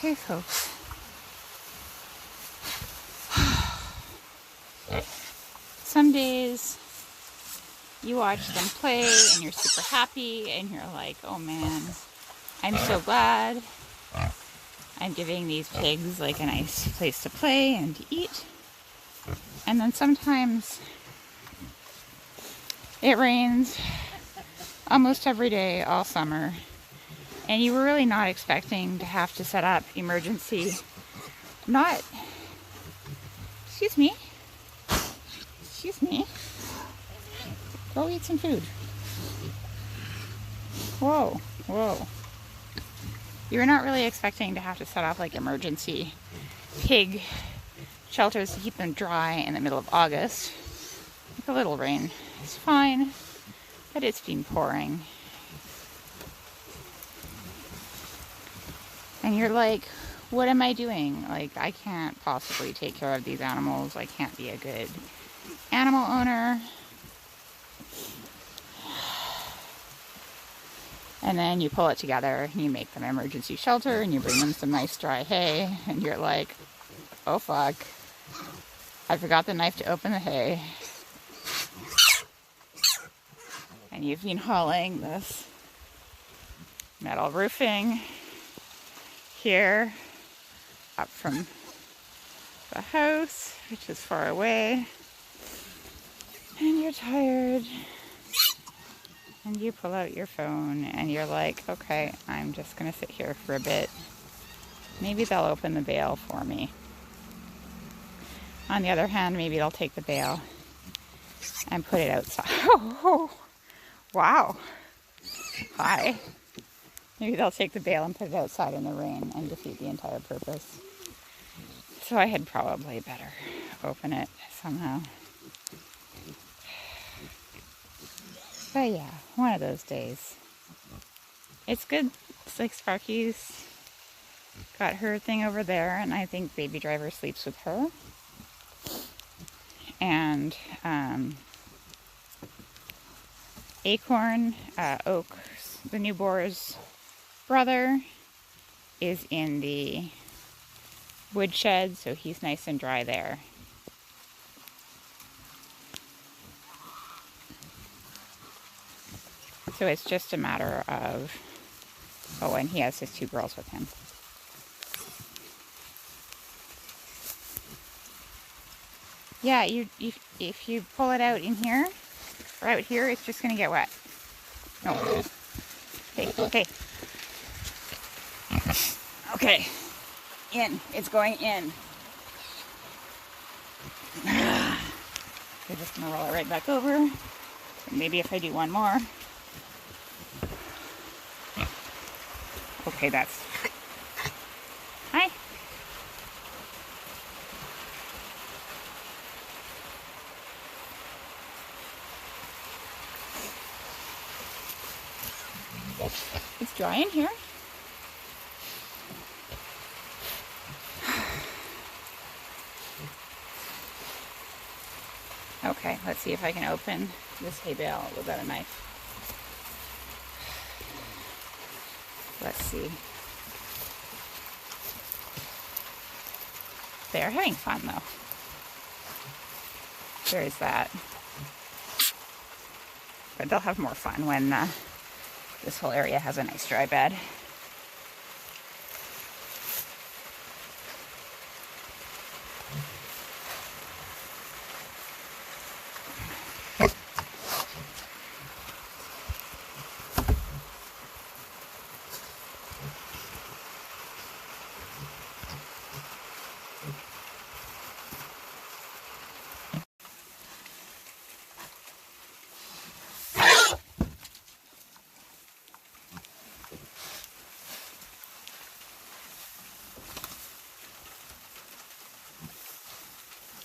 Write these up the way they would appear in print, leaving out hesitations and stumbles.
Okay, folks. Some days you watch them play and you're super happy and you're like, oh man, I'm so glad I'm giving these pigs like a nice place to play and to eat. And then sometimes it rains almost every day all summer, and you were really not expecting to have to set up emergency, excuse me, go eat some food. Whoa. You're not really expecting to have to set up like emergency pig shelters to keep them dry in the middle of August. Like a little rain is fine, but it's been pouring. And you're like, what am I doing? Like, I can't possibly take care of these animals. I can't be a good animal owner. And then you pull it together and you make them emergency shelter and you bring them some nice dry hay and you're like, oh fuck, I forgot the knife to open the hay. And you've been hauling this metal roofing here up from the house, which is far away, and you're tired. And you pull out your phone and you're like, okay, I'm just going to sit here for a bit. Maybe they'll open the bale for me. On the other hand, maybe they'll take the bale and put it outside. Oh, wow. Hi. Maybe they'll take the bale and put it outside in the rain and defeat the entire purpose. So I had probably better open it somehow. But yeah, one of those days. It's good. It's like Sparky's got her thing over there, and I think Baby Driver sleeps with her. And Acorn, Oak, the new boar's brother, is in the woodshed, so he's nice and dry there. So it's just a matter of, oh, and he has his two girls with him. Yeah, if you pull it out in here, or out here, it's just gonna get wet. No. Okay. In. It's going in. I'm just gonna roll it right back over. Maybe if I do one more. Okay, that's... Hi. It's dry in here. Okay, let's see if I can open this hay bale without a knife. Let's see. They're having fun though. There is that. But they'll have more fun when this whole area has a nice dry bed.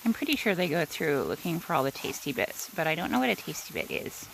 I'm pretty sure they go through looking for all the tasty bits, but I don't know what a tasty bit is.